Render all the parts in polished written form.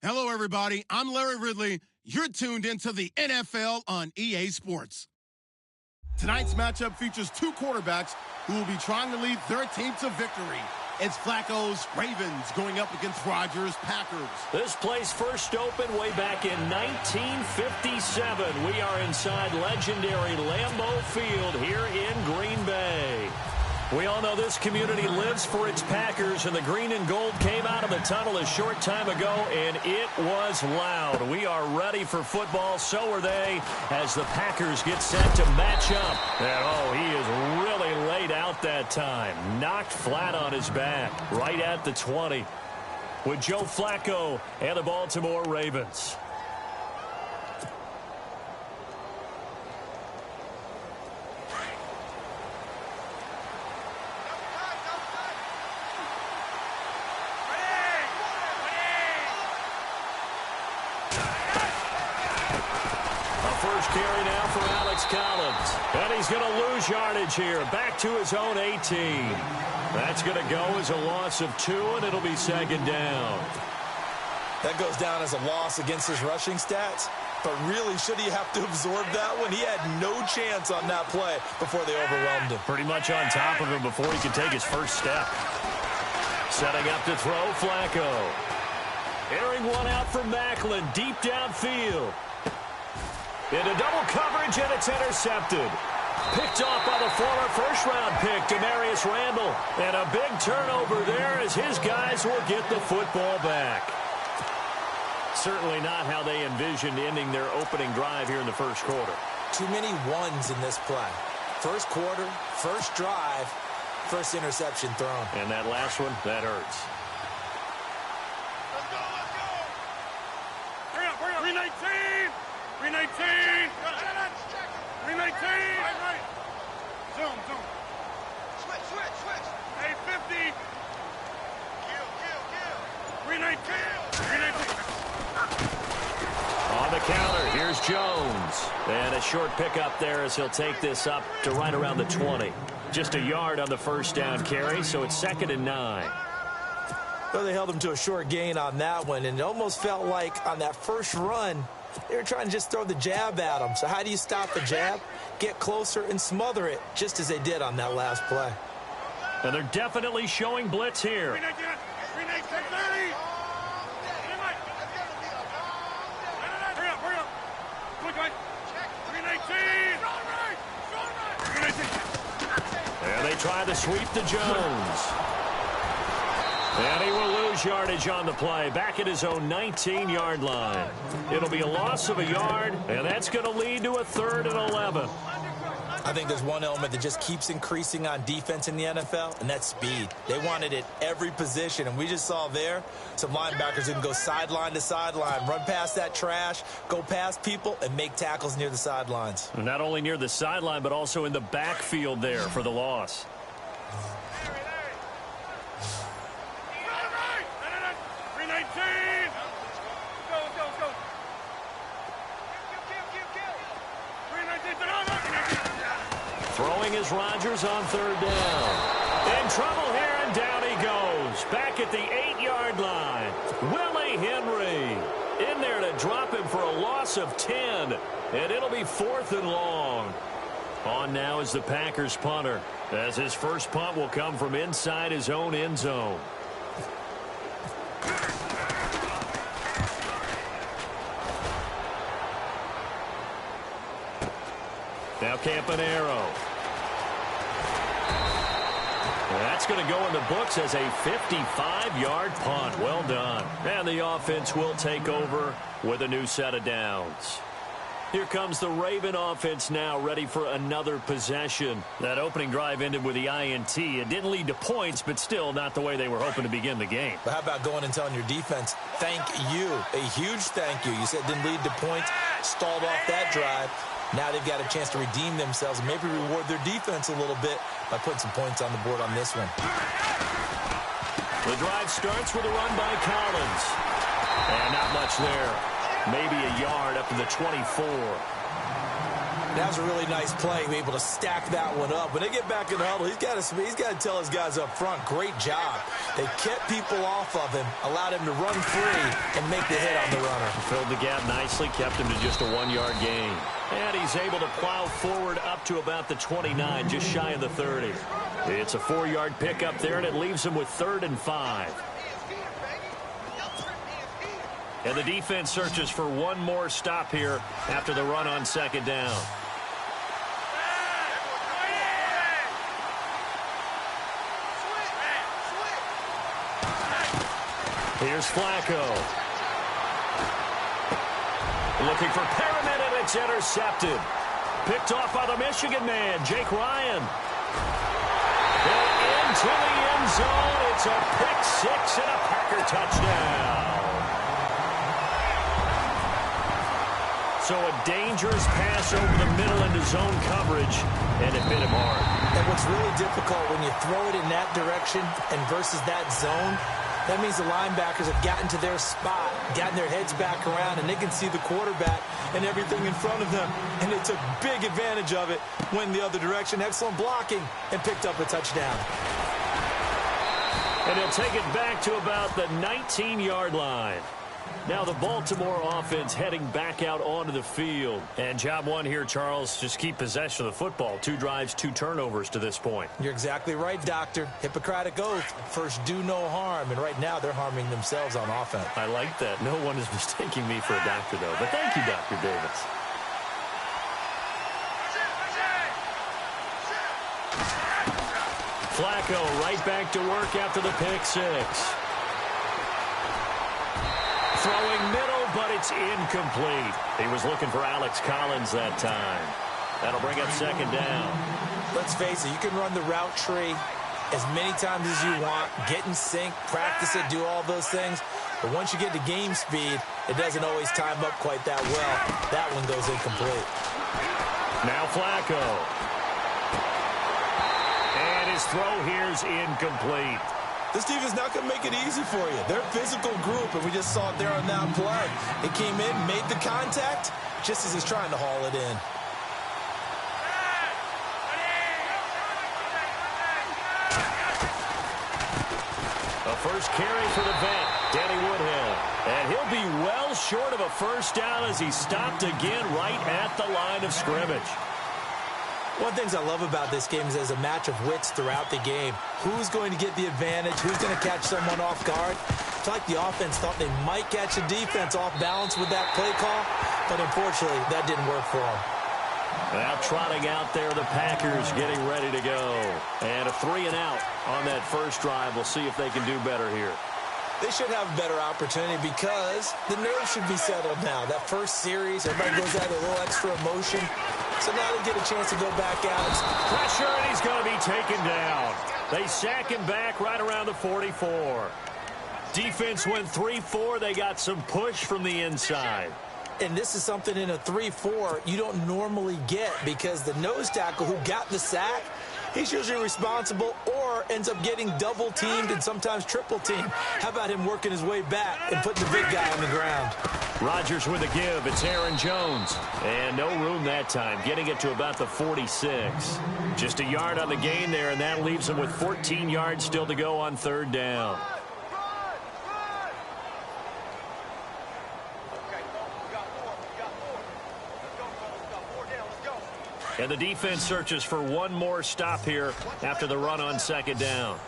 Hello, everybody. I'm Larry Ridley. You're tuned into the NFL on EA Sports. Tonight's matchup features two quarterbacks who will be trying to lead their team to victory. It's Flacco's Ravens going up against Rodgers' Packers. This place first opened way back in 1957. We are inside legendary Lambeau Field here in Green Bay. We all know this community lives for its Packers, and the green and gold came out of the tunnel a short time ago, and it was loud. We are ready for football, so are they, as the Packers get set to match up. And, oh, he is really laid out that time. Knocked flat on his back, right at the 20. With Joe Flacco and the Baltimore Ravens. Carry now for Alex Collins. And he's going to lose yardage here. Back to his own 18. That's going to go as a loss of 2, and it'll be second down. That goes down as a loss against his rushing stats. But really, should he have to absorb that one? He had no chance on that play before they overwhelmed him. Pretty much on top of him before he could take his first step. Setting up to throw, Flacco. Airing one out for Macklin, deep downfield. Into double coverage, and it's intercepted. Picked off by the former first-round pick, Demarius Randall. And a big turnover there as his guys will get the football back. Certainly not how they envisioned ending their opening drive here in the first quarter. Too many ones in this play. First quarter, first drive, first interception thrown. And that last one, that hurts. Let's go, let's go. Hurry up, hurry up. 319. 319. 319. Right. Zoom. Switch. 850. Kill. 319. On the counter, here's Jones. And a short pickup there as he'll take this up to right around the 20. Just a yard on the first down carry, so it's 2nd and 9. Well, they held him to a short gain on that one, and it almost felt like on that first run, they were trying to just throw the jab at him. So how do you stop the jab? Get closer and smother it, just as they did on that last play. And they're definitely showing blitz here. 319. Hurry up. Quick, 319. And they try to sweep to Jones. And he will lose yardage on the play, back at his own 19-yard line. It'll be a loss of a yard, and that's going to lead to a 3rd and 11. I think there's one element that just keeps increasing on defense in the NFL, and that's speed. They want it at every position, and we just saw there some linebackers who can go sideline to sideline, run past that trash, go past people, and make tackles near the sidelines. Not only near the sideline, but also in the backfield there for the loss. 319. Let's go. 319. Throwing is Rodgers on 3rd down. In trouble here, and down he goes. Back at the 8-yard line. Willie Henry in there to drop him for a loss of 10. And it'll be 4th and long. On now is the Packers punter, as his first punt will come from inside his own end zone. Now Campanaro. That's going to go in the books as a 55-yard punt. Well done. And the offense will take over with a new set of downs. Here comes the Raven offense now, ready for another possession. That opening drive ended with the INT. It didn't lead to points, but still not the way they were hoping to begin the game. But how about going and telling your defense, thank you, a huge thank you. You said it didn't lead to points, stalled off that drive. Now they've got a chance to redeem themselves and maybe reward their defense a little bit by putting some points on the board on this one. The drive starts with a run by Collins. And not much there. Maybe a yard up to the 24. That was a really nice play, be able to stack that one up. When they get back in the huddle, he's got to tell his guys up front, great job. They kept people off of him, allowed him to run free and make the hit on the runner. Filled the gap nicely, kept him to just a 1-yard gain. And he's able to plow forward up to about the 29, just shy of the 30. It's a 4-yard pickup there, and it leaves him with 3rd and 5. And the defense searches for one more stop here after the run on 2nd down. Here's Flacco. Looking for Perriman, and it's intercepted. Picked off by the Michigan man, Jake Ryan. And into the end zone. It's a pick 6 and a Packer touchdown. So a dangerous pass over the middle into zone coverage, and it hit him hard. And what's really difficult when you throw it in that direction and versus that zone, that means the linebackers have gotten to their spot, gotten their heads back around, and they can see the quarterback and everything in front of them. And they took big advantage of it, went the other direction, excellent blocking, and picked up a touchdown. And he'll take it back to about the 19-yard line. Now the Baltimore offense heading back out onto the field. And job one here, Charles, just keep possession of the football. 2 drives, 2 turnovers to this point. You're exactly right, Doctor. Hippocratic oath. First, do no harm. And right now, they're harming themselves on offense. I like that. No one is mistaking me for a doctor, though. But thank you, Dr. Davis. Flacco right back to work after the pick 6. Throwing middle, but it's incomplete. He was looking for Alex Collins that time. That'll bring up 2nd down. Let's face it, you can run the route tree as many times as you want, get in sync, practice it, do all those things. But once you get to game speed, it doesn't always time up quite that well. That one goes incomplete. Now Flacco. And his throw here's incomplete. This team is not going to make it easy for you. They're a physical group, and we just saw it there on that play. It came in, made the contact, just as he's trying to haul it in. A first carry for the vet, Danny Woodhead. And he'll be well short of a first down as he's stopped again right at the line of scrimmage. One of the things I love about this game is there's a match of wits throughout the game. Who's going to get the advantage? Who's going to catch someone off guard? It's like the offense thought they might catch the defense off balance with that play call, but unfortunately, that didn't work for them. Now trotting out there, the Packers getting ready to go. And a 3 and out on that first drive. We'll see if they can do better here. They should have a better opportunity because the nerves should be settled now. That first series, everybody goes out with a little extra emotion. So now they get a chance to go back out. Pressure, and he's going to be taken down. They sack him back right around the 44. Defense went 3-4. They got some push from the inside. And this is something in a 3-4 you don't normally get because the nose tackle who got the sack, he's usually responsible or ends up getting double-teamed and sometimes triple-teamed. How about him working his way back and putting the big guy on the ground? Rodgers with a give. It's Aaron Jones. And no room that time, getting it to about the 46. Just a yard on the gain there, and that leaves him with 14 yards still to go on 3rd down. And the defense searches for one more stop here after the run on 2nd down.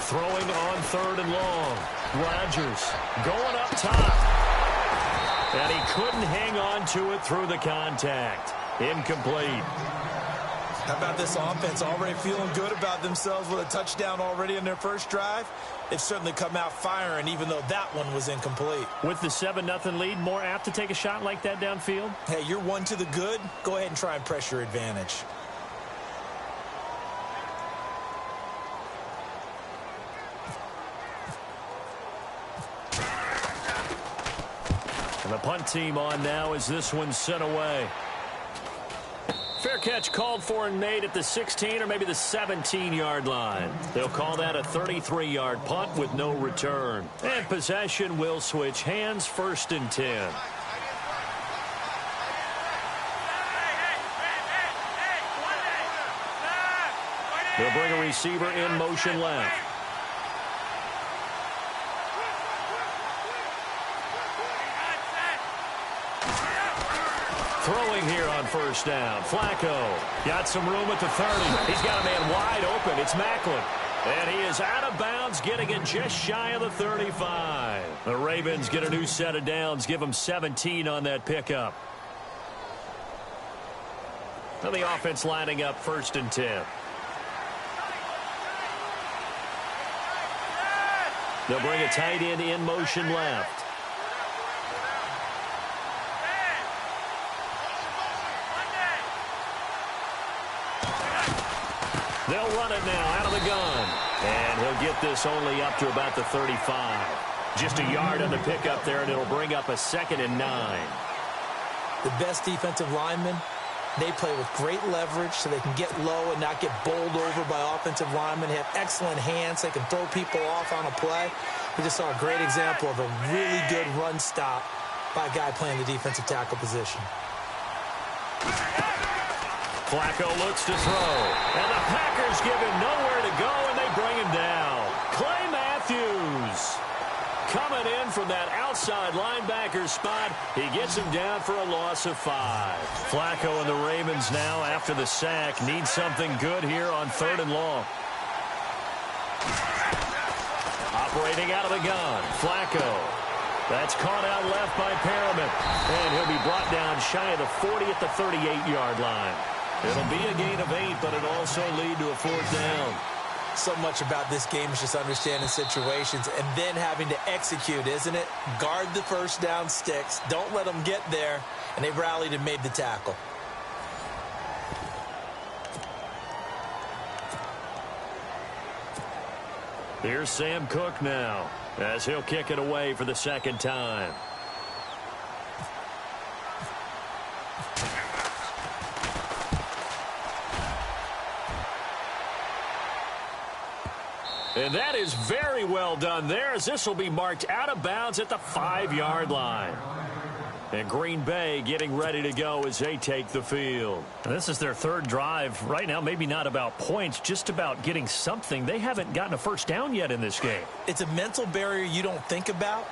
Throwing on 3rd and long. Rodgers going up top. And he couldn't hang on to it through the contact. Incomplete. How about this offense already feeling good about themselves with a touchdown already in their first drive? They've certainly come out firing, even though that one was incomplete. With the 7-0 lead, more apt to take a shot like that downfield? Hey, you're one to the good. Go ahead and try and press your advantage. And the punt team on now as this one's sent away. Fair catch called for and made at the 16 or maybe the 17-yard line. They'll call that a 33-yard punt with no return. And possession will switch hands, 1st and 10. They'll bring a receiver in motion left. Throwing here on 1st down. Flacco got some room at the 30. He's got a man wide open. It's Macklin. And he is out of bounds, getting it just shy of the 35. The Ravens get a new set of downs, give them 17 on that pickup. And the offense lining up 1st and 10. They'll bring a tight end in motion left. They'll run it now out of the gun. And he'll get this only up to about the 35. Just a yard on the pickup there, and it'll bring up a 2nd and 9. The best defensive linemen, they play with great leverage so they can get low and not get bowled over by offensive linemen. They have excellent hands. They can throw people off on a play. We just saw a great example of a really good run stop by a guy playing the defensive tackle position. Flacco looks to throw. And the Packers give him nowhere to go, and they bring him down. Clay Matthews coming in from that outside linebacker spot. He gets him down for a loss of 5. Flacco and the Ravens now, after the sack, need something good here on 3rd and long. Operating out of the gun, Flacco. That's caught out left by Perriman. And he'll be brought down shy of the 40 at the 38-yard line. It'll be a gain of 8, but it'll also lead to a 4th down. So much about this game is just understanding situations and then having to execute, isn't it? Guard the 1st down sticks. Don't let them get there. And they rallied and made the tackle. Here's Sam Cook now, as he'll kick it away for the 2nd time. And that is very well done there, as this will be marked out of bounds at the 5-yard line. And Green Bay getting ready to go as they take the field. This is their 3rd drive. Right now, maybe not about points, just about getting something. They haven't gotten a 1st down yet in this game. It's a mental barrier you don't think about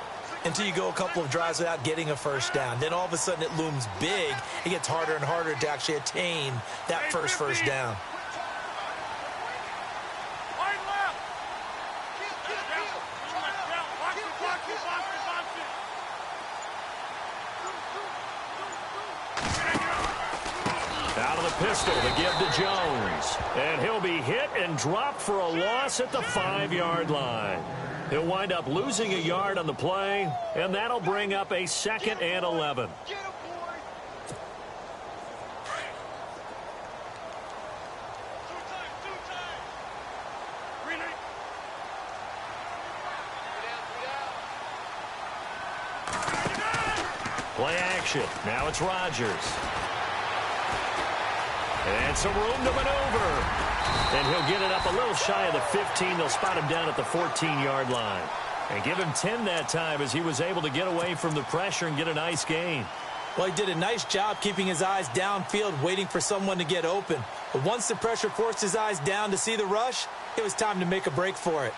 until you go a couple of drives without getting a 1st down. Then all of a sudden it looms big. It gets harder and harder to actually attain that first down. Pistol to give to Jones. And he'll be hit and dropped for a loss at the 5-yard line. He'll wind up losing a yard on the play, and that'll bring up a 2nd and 11. Play action. Now it's Rodgers. And some room to maneuver. And he'll get it up a little shy of the 15. They'll spot him down at the 14-yard line. And give him 10 that time as he was able to get away from the pressure and get a nice gain. Well, he did a nice job keeping his eyes downfield, waiting for someone to get open. But once the pressure forced his eyes down to see the rush, it was time to make a break for it.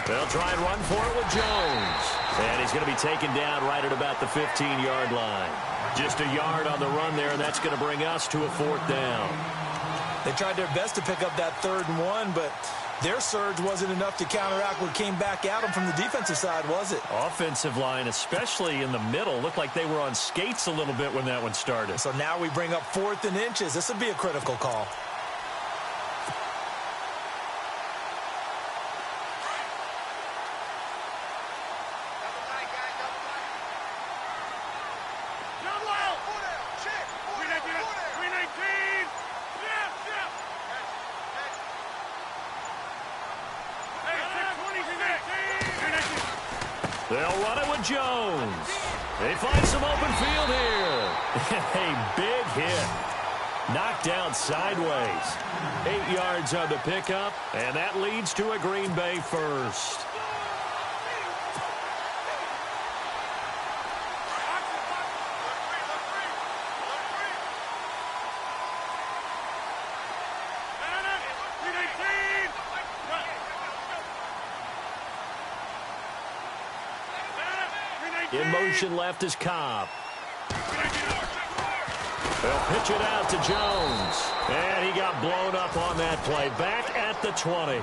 They'll try and run for it with Jones. And he's going to be taken down right at about the 15-yard line. Just a yard on the run there, and that's going to bring us to a 4th down. They tried their best to pick up that 3rd and 1, but their surge wasn't enough to counteract what came back at them from the defensive side, was it? Offensive line, especially in the middle, looked like they were on skates a little bit when that one started. So now we bring up 4th and inches. This would be a critical call. They'll run it with Jones. They find some open field here. A big hit. Knocked down sideways. 8 yards on the pickup, and that leads to a Green Bay first. In motion left is Cobb. They'll pitch it out to Jones. And he got blown up on that play. Back at the 20.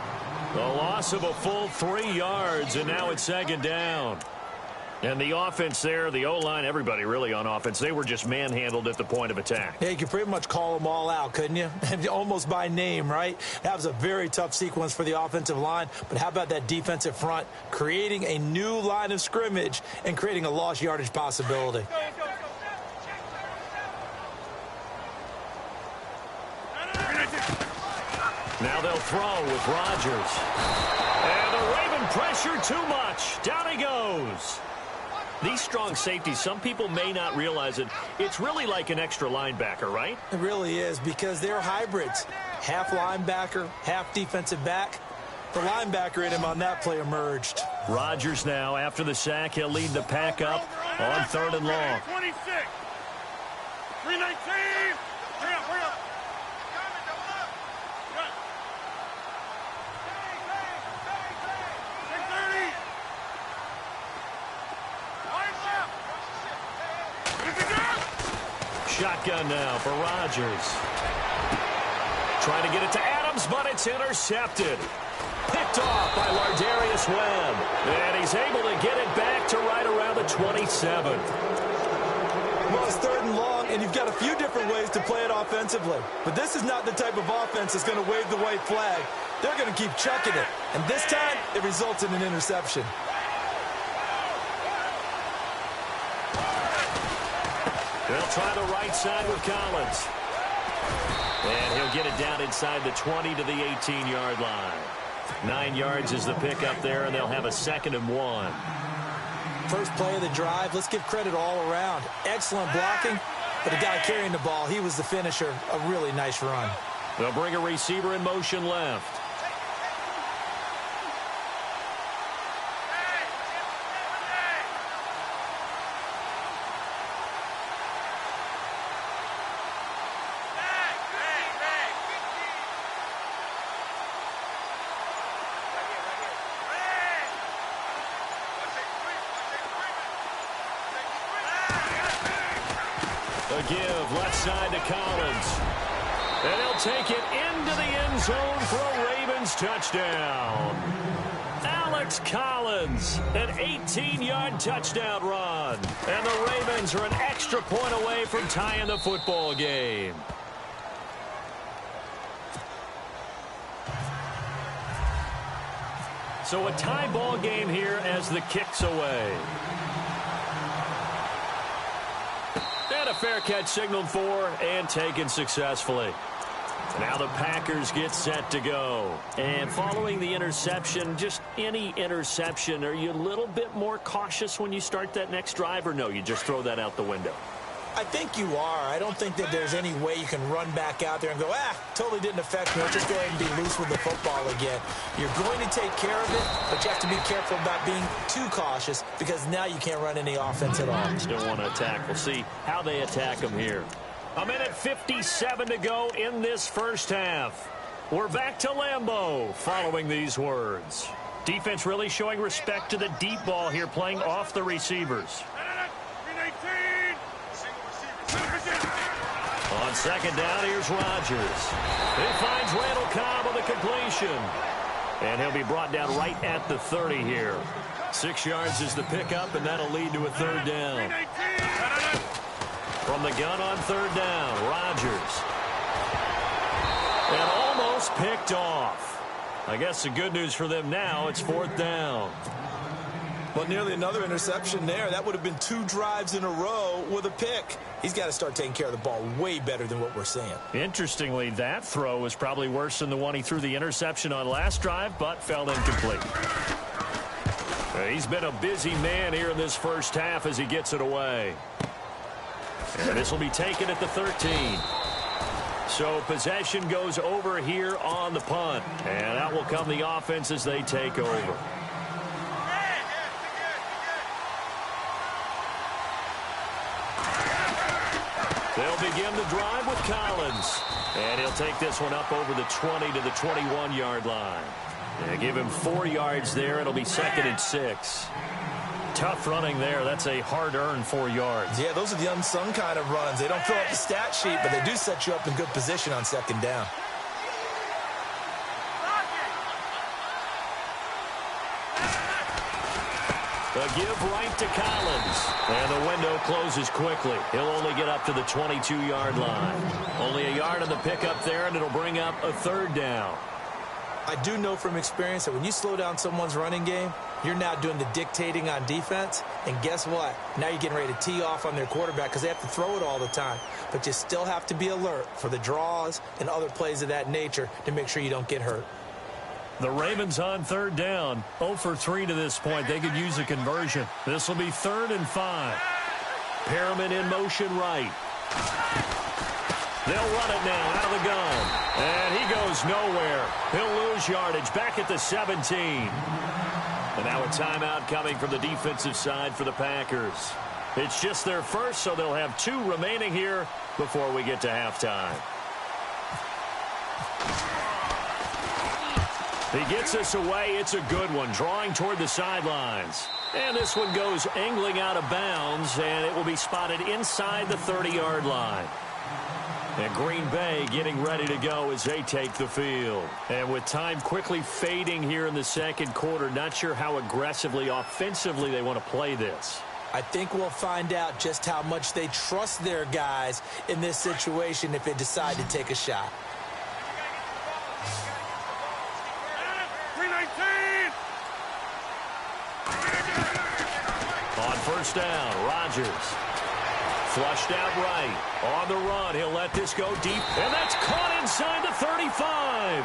The loss of a full 3 yards, and now it's second down. And the offense there, the O-line, everybody really on offense, they were just manhandled at the point of attack. Yeah, you could pretty much call them all out, couldn't you? Almost by name, right? That was a very tough sequence for the offensive line. But how about that defensive front creating a new line of scrimmage and creating a lost yardage possibility? Now they'll throw with Rodgers. And the Raven pressure too much. Down he goes. These strong safeties, some people may not realize it. It's really like an extra linebacker, right? It really is, because they're hybrids. Half linebacker, half defensive back. The linebacker in him on that play emerged. Rodgers now, after the sack, he'll lead the pack up on 3rd and long. 26. 319. Hurry up, hurry up. Shotgun now for Rodgers. Trying to get it to Adams, but it's intercepted. Picked off by Lardarius Webb. And he's able to get it back to right around the 27. Well, it's 3rd and long, and you've got a few different ways to play it offensively. But this is not the type of offense that's going to wave the white flag. They're going to keep chucking it. And this time, it results in an interception. They'll try the right side with Collins. And he'll get it down inside the 20 to the 18-yard line. 9 yards is the pickup there, and they'll have a 2nd and 1. First play of the drive, let's give credit all around. Excellent blocking, but the guy carrying the ball, he was the finisher. A really nice run. They'll bring a receiver in motion left. A give left side to Collins. And he'll take it into the end zone for a Ravens touchdown. Alex Collins, an 18-yard touchdown run. And the Ravens are an extra point away from tying the football game. So a tie ball game here as the kick's away. And a fair catch signaled for and taken successfully. Now the Packers get set to go. And following the interception, just any interception, are you a little bit more cautious when you start that next drive, or no, you just throw that out the window? I think you are. I don't think that there's any way you can run back out there and go, totally didn't affect me. Let's just go ahead and be loose with the football again. You're going to take care of it, but you have to be careful about being too cautious, because now you can't run any offense at all. Still want to attack. We'll see how they attack them here. 1:57 to go in this first half. We're back to Lambeau following these words. Defense really showing respect to the deep ball here, playing off the receivers. 319. On second down, here's Rodgers. He finds Randall Cobb on the completion. And he'll be brought down right at the 30 here. 6 yards is the pickup, and that'll lead to a 3rd down. From the gun on 3rd down, Rodgers. And almost picked off. I guess the good news for them now, it's 4th down. Well, nearly another interception there. That would have been 2 drives in a row with a pick. He's got to start taking care of the ball way better than what we're seeing. Interestingly, that throw was probably worse than the one he threw the interception on last drive, but fell incomplete. He's been a busy man here in this first half as he gets it away. And this will be taken at the 13. So possession goes over here on the punt. And out will come the offense as they take over. They'll begin the drive with Collins. And he'll take this one up over the 20 to the 21-yard line. Yeah, give him 4 yards there. It'll be 2nd and 6. Tough running there. That's a hard-earned 4 yards. Yeah, those are the unsung kind of runs. They don't fill up the stat sheet, but they do set you up in good position on 2nd down. A give right to Collins. And the window closes quickly. He'll only get up to the 22-yard line. Only a yard on the pickup there, and it'll bring up a 3rd down. I do know from experience that when you slow down someone's running game, you're now doing the dictating on defense. And guess what? Now you're getting ready to tee off on their quarterback because they have to throw it all the time. But you still have to be alert for the draws and other plays of that nature to make sure you don't get hurt. The Ravens on 3rd down. 0 for 3 to this point. They could use a conversion. This will be 3rd and 5. Perriman in motion right. They'll run it now out of the gun. And he goes nowhere. He'll lose yardage back at the 17. And now a timeout coming from the defensive side for the Packers. It's just their first, so they'll have 2 remaining here before we get to halftime. He gets us away. It's a good one, drawing toward the sidelines. And this one goes angling out of bounds, and it will be spotted inside the 30-yard line. And Green Bay getting ready to go as they take the field. And with time quickly fading here in the 2nd quarter, not sure how aggressively, offensively they want to play this. I think we'll find out just how much they trust their guys in this situation if they decide to take a shot. 319! On 1st down, Rodgers. Flushed out right. On the run, he'll let this go deep. And that's caught inside the 35.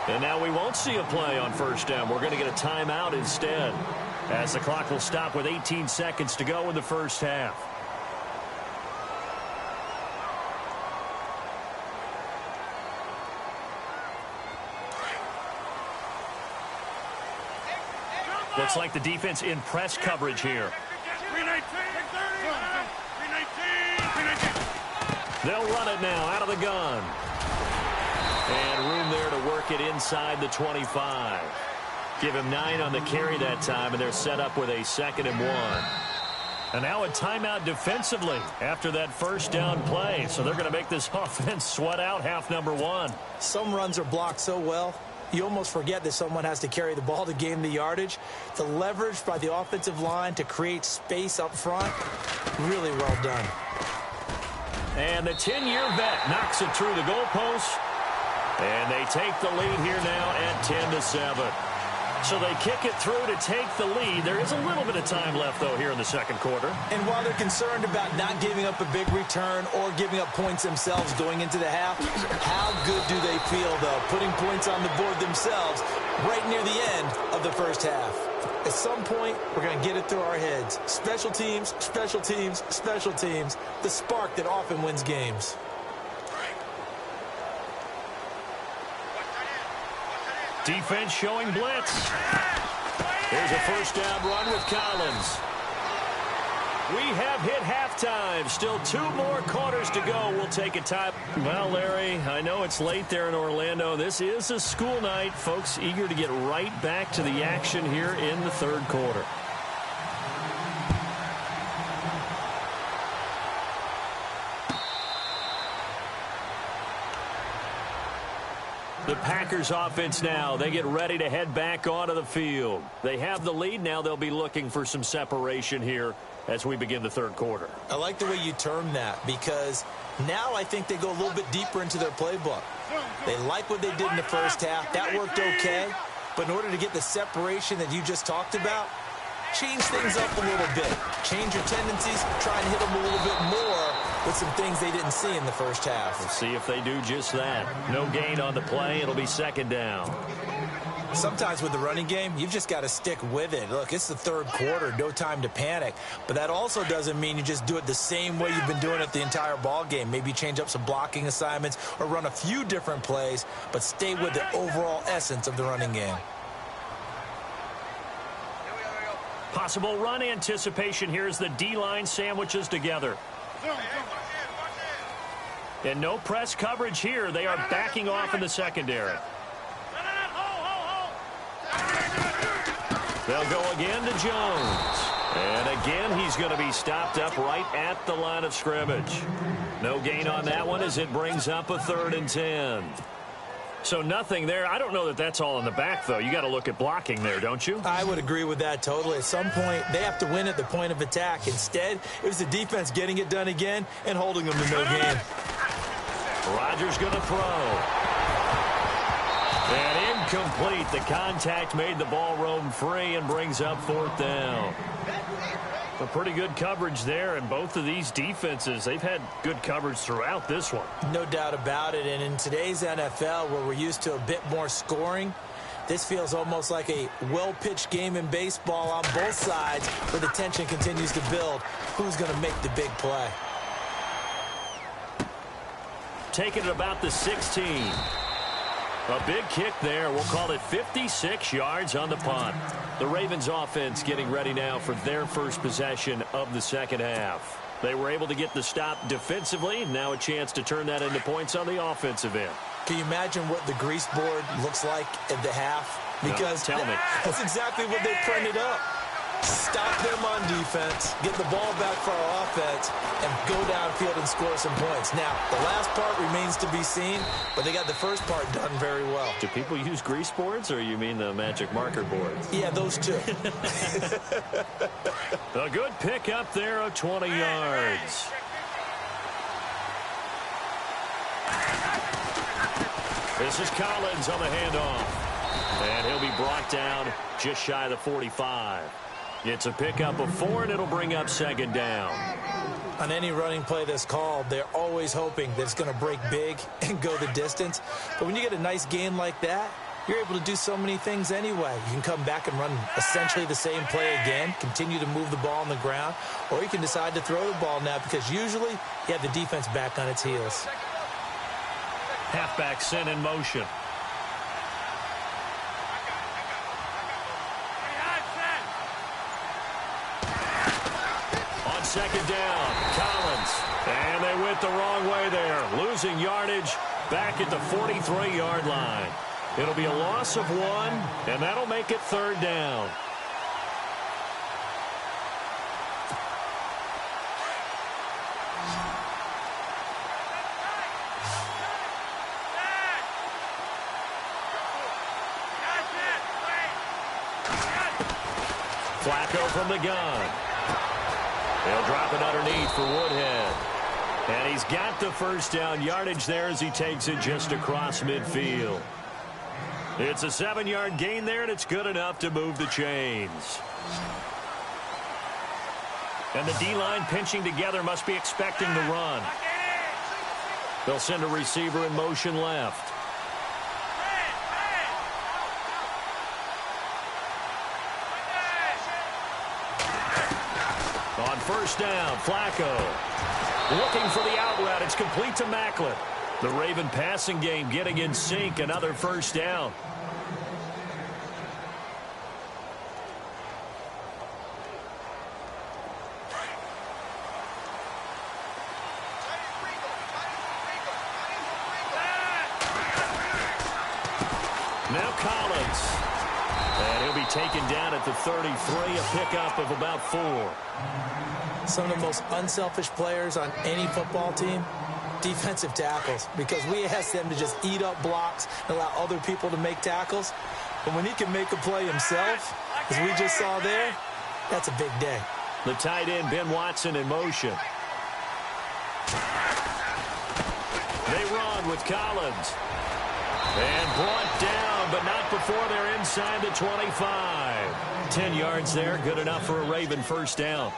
And now we won't see a play on 1st down. We're going to get a timeout instead, as the clock will stop with 18 seconds to go in the first half. Looks like the defense in press coverage here. 319! They'll run it now out of the gun. And room there to work it inside the 25. Give him 9 on the carry that time, and they're set up with a 2nd and 1. And now a timeout defensively after that 1st down play. So they're going to make this offense sweat out half number 1. Some runs are blocked so well, you almost forget that someone has to carry the ball to gain the yardage. The leverage by the offensive line to create space up front, really well done. And the 10-year vet knocks it through the goalpost. And they take the lead here now at 10-7. So they kick it through to take the lead. There is a little bit of time left, though, here in the 2nd quarter. And while they're concerned about not giving up a big return or giving up points themselves going into the half, how good do they feel, though, putting points on the board themselves right near the end of the first half? At some point, we're going to get it through our heads. Special teams, special teams, special teams, the spark that often wins games. Defense showing blitz. Here's a 1st down run with Collins. We have hit halftime. Still 2 more quarters to go. We'll take a time. Well, Larry, I know it's late there in Orlando. This is a school night. Folks eager to get right back to the action here in the 3rd quarter. The Packers offense now, they get ready to head back onto the field. They have the lead. Now they'll be looking for some separation here as we begin the 3rd quarter. I like the way you term that because now I think they go a little bit deeper into their playbook. They like what they did in the first half. That worked okay. But in order to get the separation that you just talked about, change things up a little bit. Change your tendencies. Try and hit them a little bit more with some things they didn't see in the first half. We'll see if they do just that. No gain on the play. It'll be 2nd down. Sometimes with the running game, you've just got to stick with it. Look, it's the third quarter, no time to panic. But that also doesn't mean you just do it the same way you've been doing it the entire ball game. Maybe change up some blocking assignments or run a few different plays, but stay with the overall essence of the running game. Possible run anticipation here as the D-line sandwiches together. And no press coverage here. They are backing off in the secondary. They'll go again to Jones. And again, he's going to be stopped up right at the line of scrimmage. No gain on that one as it brings up a 3rd and 10. So nothing there. I don't know that that's all in the back, though. You got to look at blocking there, don't you? I would agree with that totally. At some point, they have to win at the point of attack. Instead, it was the defense getting it done again and holding them to no gain. Rodgers going to throw. And incomplete. The contact made the ball roam free and brings up 4th down. A pretty good coverage there, and both of these defenses, they've had good coverage throughout this one. No doubt about it, and in today's NFL, where we're used to a bit more scoring, this feels almost like a well-pitched game in baseball on both sides, where the tension continues to build. Who's going to make the big play? Taking it about the 16. A big kick there. We'll call it 56 yards on the punt. The Ravens offense getting ready now for their first possession of the second half. They were able to get the stop defensively. Now a chance to turn that into points on the offensive end. Can you imagine what the grease board looks like at the half? Because no, tell me. That's exactly what they printed up. Stop them on defense, get the ball back for our offense, and go downfield and score some points. Now, the last part remains to be seen, but they got the first part done very well. Do people use grease boards, or you mean the magic marker boards? Yeah, those two. A good pick up there of 20 yards. This is Collins on the handoff. And he'll be brought down just shy of the 45. It's a pickup of 4, and it'll bring up 2nd down. On any running play that's called, they're always hoping that it's going to break big and go the distance. But when you get a nice gain like that, you're able to do so many things anyway. You can come back and run essentially the same play again, continue to move the ball on the ground, or you can decide to throw the ball now because usually you have the defense back on its heels. Halfback sent in motion. On 2nd down, Collins. And they went the wrong way there. Losing yardage back at the 43-yard line. It'll be a loss of 1, and that'll make it 3rd down. Flacco from the gun. They'll drop it underneath for Woodhead. And he's got the first down yardage there as he takes it just across midfield. It's a 7-yard gain there, and it's good enough to move the chains. And the D-line pinching together must be expecting the run. They'll send a receiver in motion left. On 1st down, Flacco looking for the out route. It's complete to Macklin. The Raven passing game getting in sync. Another 1st down. Now Collins. And he'll be taken down at the 33, a pickup of about 4. Some of the most unselfish players on any football team, defensive tackles, because we ask them to just eat up blocks and allow other people to make tackles. But when he can make a play himself, as we just saw there, that's a big day. The tight end, Ben Watson, in motion. They run with Collins. And brought down, but not before they're inside the 25. 10 yards there, good enough for a Raven 1st down.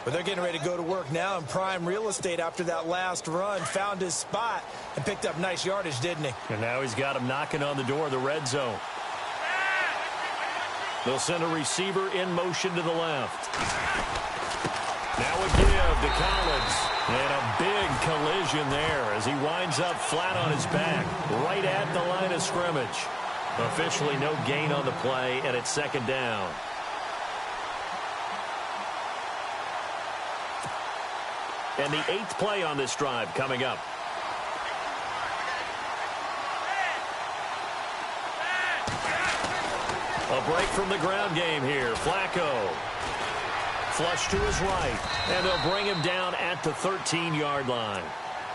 But they're getting ready to go to work now in prime real estate after that last run. Found his spot and picked up nice yardage, didn't he? And now he's got him knocking on the door of the red zone. They'll send a receiver in motion to the left. Now a give to Collins. And a big collision there as he winds up flat on his back, right at the line of scrimmage. Officially no gain on the play, and it's second down. And the 8th play on this drive coming up. A break from the ground game here. Flacco. Flush to his right. And they'll bring him down at the 13-yard line.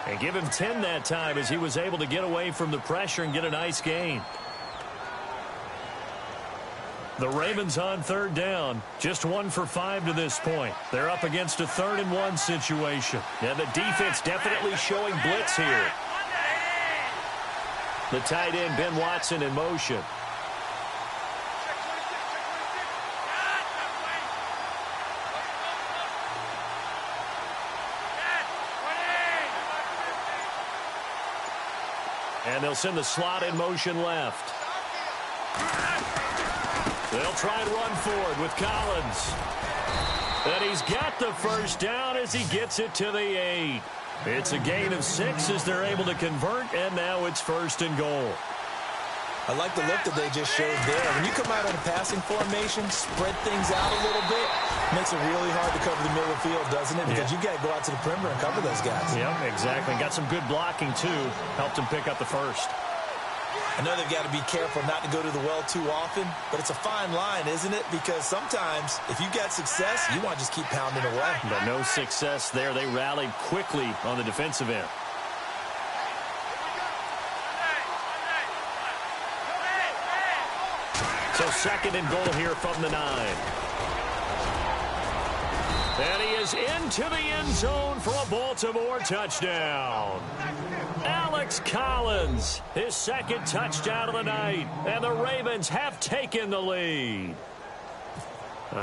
And give him 10 that time as he was able to get away from the pressure and get a nice gain. The Ravens on third down. Just 1 for 5 to this point. They're up against a 3rd and 1 situation. And the defense definitely showing blitz here. The tight end, Ben Watson, in motion. And they'll send the slot in motion left. They'll try and run forward with Collins. And he's got the first down as he gets it to the 8. It's a gain of 6 as they're able to convert, and now it's 1st and goal. I like the look that they just showed there. When you come out in a passing formation, spread things out a little bit, makes it really hard to cover the middle of the field, doesn't it? Because you got to go out to the perimeter and cover those guys. Yep, exactly. Got some good blocking, too. Helped him pick up the first. I know they've got to be careful not to go to the well too often, but it's a fine line, isn't it? Because sometimes, if you got success, you want to just keep pounding away. But no success there. They rallied quickly on the defensive end. So 2nd and goal here from the 9. And he is into the end zone for a Baltimore touchdown. Alex Collins, his 2nd touchdown of the night. And the Ravens have taken the lead.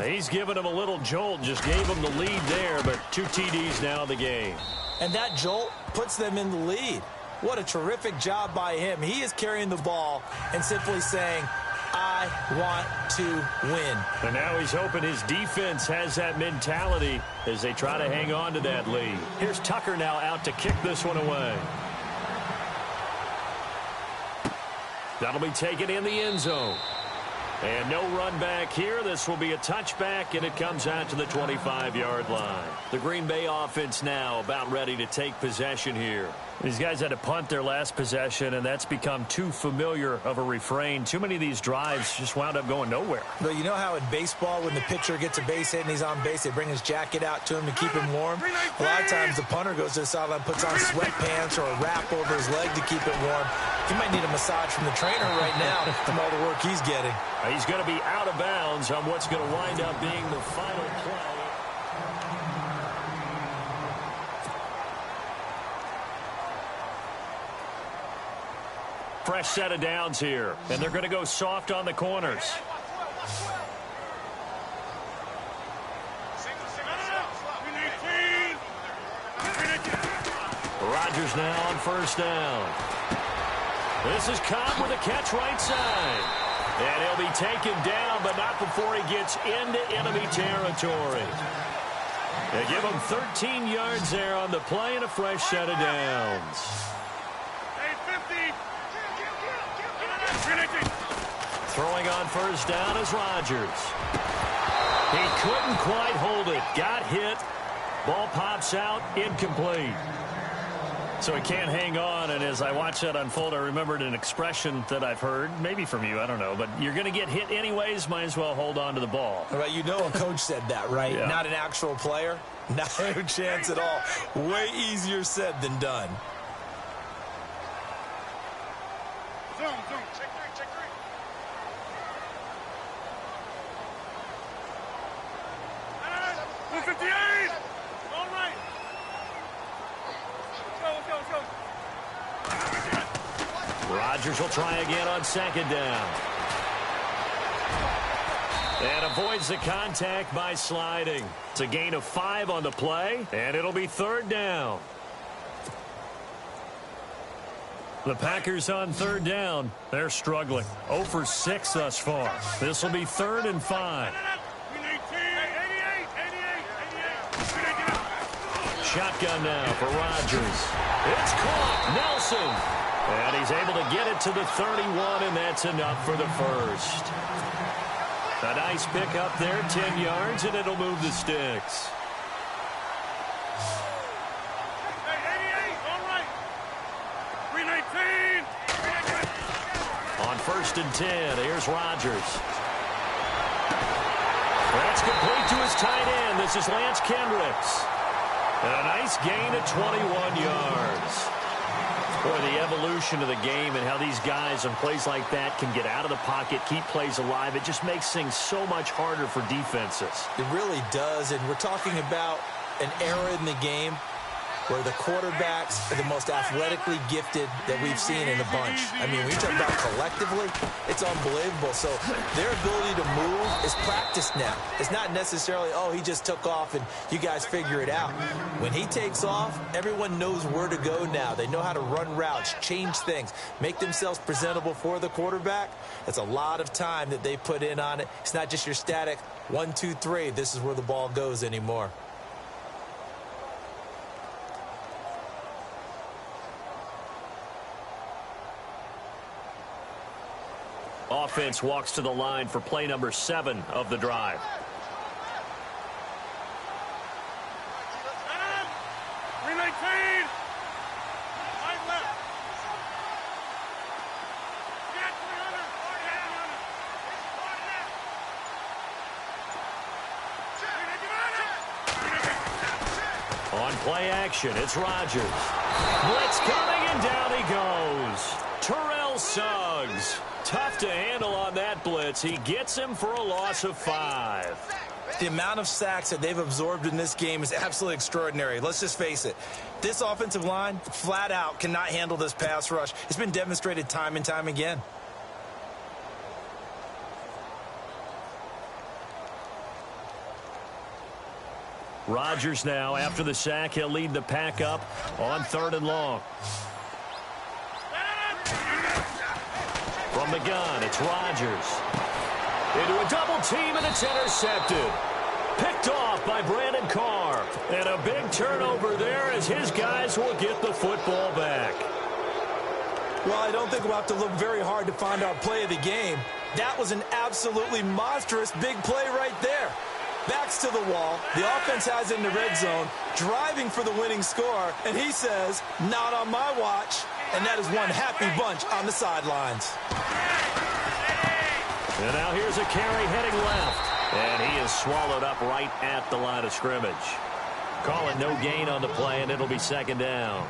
He's given him a little jolt, just gave him the lead there, but 2 TDs now in the game. And that jolt puts them in the lead. What a terrific job by him. He is carrying the ball and simply saying, I want to win. And now he's hoping his defense has that mentality as they try to hang on to that lead. Here's Tucker now out to kick this one away. That'll be taken in the end zone. And no run back here. This will be a touchback, and it comes out to the 25-yard line. The Green Bay offense now about ready to take possession here. These guys had to punt their last possession, and that's become too familiar of a refrain. Too many of these drives just wound up going nowhere. But you know how in baseball, when the pitcher gets a base hit and he's on base, they bring his jacket out to him to keep him warm? A lot of times the punter goes to the sideline, puts on sweatpants or a wrap over his leg to keep it warm. He might need a massage from the trainer right now from all the work he's getting. He's going to be out of bounds on what's going to wind up being the final play. Fresh set of downs here, and they're going to go soft on the corners. Rodgers now on 1st down. This is Cobb with a catch right side. And he'll be taken down, but not before he gets into enemy territory. They give him 13 yards there on the play and a fresh set of downs. Throwing on 1st down is Rodgers. He couldn't quite hold it. Got hit. Ball pops out. Incomplete. So he can't hang on, and as I watched that unfold, I remembered an expression that I've heard, maybe from you, I don't know, but you're going to get hit anyways, might as well hold on to the ball. Right, you know a coach said that, right? Yeah. Not an actual player. Not a chance at all. Way easier said than done. Zoom. Check 3. No. 158. All right. Let's go. Rodgers will try again on 2nd down. And avoids the contact by sliding. It's a gain of 5 on the play, and it'll be 3rd down. The Packers on third down. They're struggling. 0 for 6 thus far. This will be 3rd and 5. Shotgun now for Rodgers. It's caught. Nelson. And he's able to get it to the 31, and that's enough for the first. A nice pick up there, 10 yards, and it'll move the sticks. On 1st and 10, here's Rodgers. That's complete to his tight end. This is Lance Kendricks. And a nice gain of 21 yards. Boy, the evolution of the game and how these guys on plays like that can get out of the pocket, keep plays alive, it just makes things so much harder for defenses. It really does, and we're talking about an era in the game where the quarterbacks are the most athletically gifted that we've seen in a bunch. I mean, when you talk about collectively, it's unbelievable. So their ability to move is practiced now. It's not necessarily, oh, he just took off and you guys figure it out. When he takes off, everyone knows where to go now. They know how to run routes, change things, make themselves presentable for the quarterback. That's a lot of time that they put in on it. It's not just your static 1, 2, 3. This is where the ball goes anymore. Offense walks to the line for play number 7 of the drive. On play action, it's Rodgers. Blitz coming, and down he goes. Terrell Suggs. Tough to handle on that blitz. He gets him for a loss of 5. The amount of sacks that they've absorbed in this game is absolutely extraordinary. Let's just face it. This offensive line, flat out, cannot handle this pass rush. It's been demonstrated time and time again. Rodgers now, after the sack, he'll lead the pack up on 3rd and long. From the gun, it's Rodgers. Into a double team, and it's intercepted. Picked off by Brandon Carr. And a big turnover there as his guys will get the football back. Well, I don't think we'll have to look very hard to find our play of the game. That was an absolutely monstrous big play right there. Backs to the wall. The offense has it in the red zone, driving for the winning score. And he says, not on my watch. And that is one happy bunch on the sidelines. And now here's a carry heading left. And he is swallowed up right at the line of scrimmage. Call it no gain on the play, and it'll be 2nd down.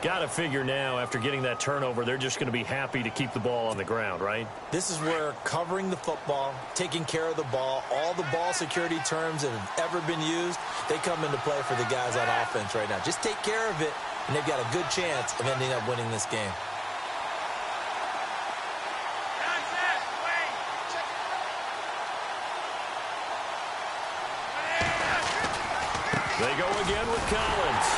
Got to figure now, after getting that turnover, they're just going to be happy to keep the ball on the ground, right? This is where covering the football, taking care of the ball, all the ball security terms that have ever been used, they come into play for the guys on offense right now. Just take care of it, and they've got a good chance of ending up winning this game. They go again with Collins.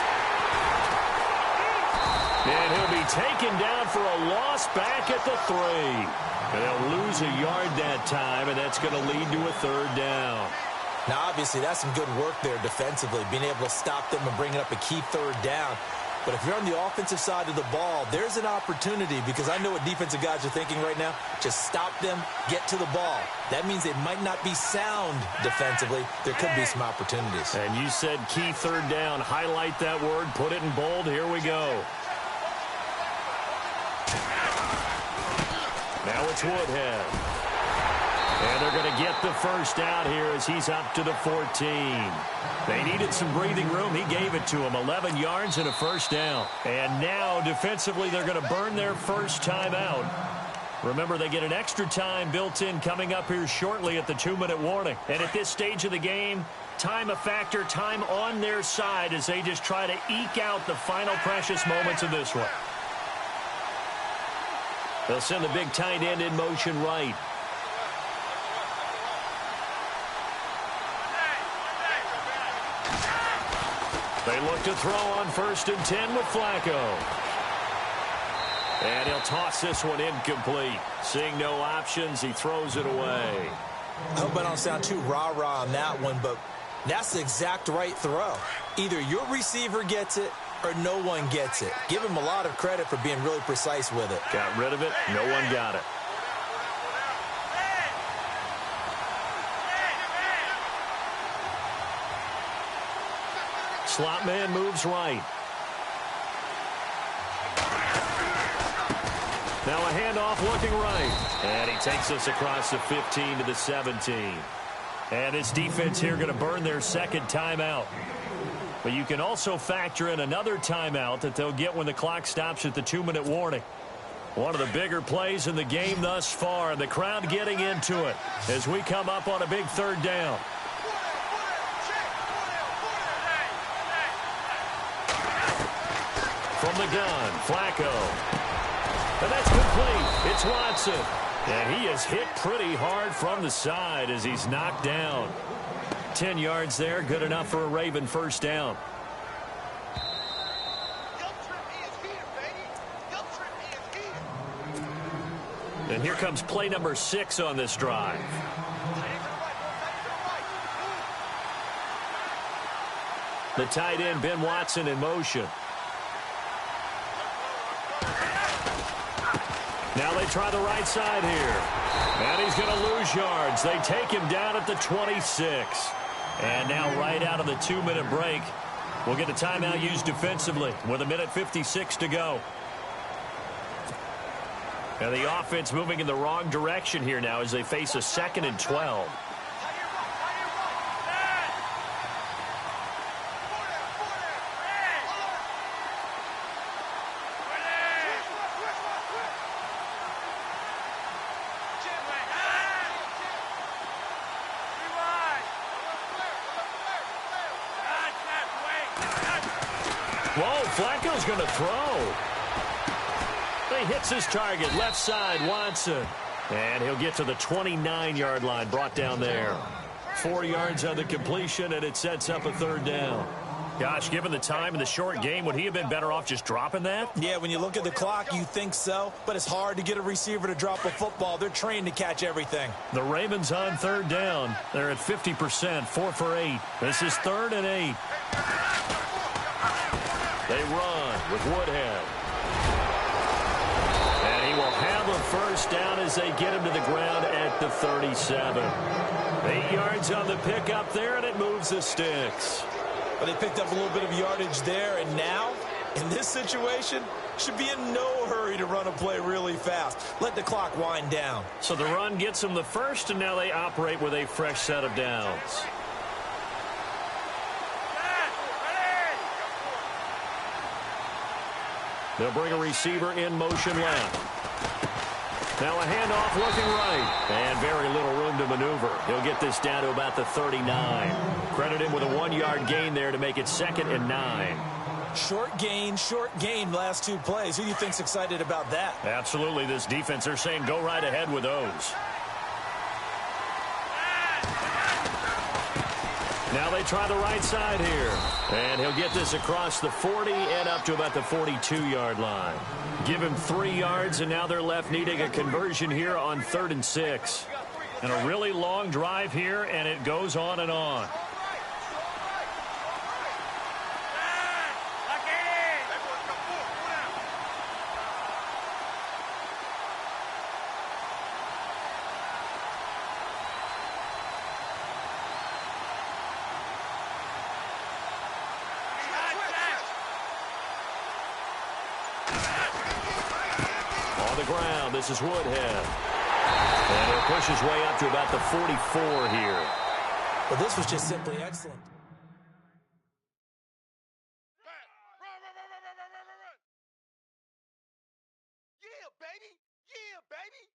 And he'll be taken down for a loss back at the 3. And they'll lose a yard that time, and that's going to lead to a 3rd down. Now, obviously, that's some good work there defensively, being able to stop them and bringing up a key 3rd down. But if you're on the offensive side of the ball, there's an opportunity, because I know what defensive guys are thinking right now. Just stop them, get to the ball. That means they might not be sound defensively. There could be some opportunities. And you said key 3rd down. Highlight that word, put it in bold. Here we go. Now it's Woodhead. And they're going to get the first out here as he's up to the 14. They needed some breathing room. He gave it to them. 11 yards and a 1st down. And now, defensively, they're going to burn their first time out. Remember, they get an extra time built in coming up here shortly at the 2-minute warning. And at this stage of the game, time a factor, time on their side as they just try to eke out the final precious moments of this one. They'll send the big tight end in motion right. They look to throw on 1st and 10 with Flacco. And he'll toss this one incomplete. Seeing no options, he throws it away. I hope I don't sound too rah-rah on that one, but that's the exact right throw. Either your receiver gets it or no one gets it. Give him a lot of credit for being really precise with it. Got rid of it. No one got it. Slot man moves right. Now a handoff looking right. And he takes us across the 15 to the 17. And this defense here going to burn their second timeout. But you can also factor in another timeout that they'll get when the clock stops at the 2-minute warning. One of the bigger plays in the game thus far, and the crowd getting into it as we come up on a big third down. From the gun, Flacco. And that's complete. It's Watson. And he is hit pretty hard from the side as he's knocked down. 10 yards there, good enough for a Raven first down. And here comes play number 6 on this drive. The tight end, Ben Watson, in motion. Now they try the right side here. And he's going to lose yards. They take him down at the 26. And now right out of the 2-minute break, we'll get a timeout used defensively with 1:56 to go. And the offense moving in the wrong direction here now as they face a 2nd and 12. Whoa, Flacco's going to throw. He hits his target, left side, Watson. And he'll get to the 29-yard line, brought down there. 4 yards on the completion, and it sets up a third down. Gosh, given the time in the short game, would he have been better off just dropping that? Yeah, when you look at the clock, you think so. But it's hard to get a receiver to drop a football. They're trained to catch everything. The Ravens on third down. They're at 50%, 4 for 8. This is 3rd and 8. They run with Woodhead. And he will have a first down as they get him to the ground at the 37. 8 yards on the pickup there, and it moves the sticks. But they picked up a little bit of yardage there, and now, in this situation, should be in no hurry to run a play really fast. Let the clock wind down. So the run gets them the first, and now they operate with a fresh set of downs. They'll bring a receiver in motion left. Now a handoff looking right. And very little room to maneuver. He'll get this down to about the 39. Credit him with a 1-yard gain there to make it 2nd and 9. Short gain last 2 plays. Who do you think's excited about that? Absolutely. This defense, they're saying go right ahead with those. Now they try the right side here. And he'll get this across the 40 and up to about the 42-yard line. Give him 3 yards, and now they're left needing a conversion here on 3rd and 6. And a really long drive here, and it goes on and on. Ground. This is Woodhead. And he'll push his way up to about the 44 here. But this was just simply excellent. Yeah, baby. Yeah, baby.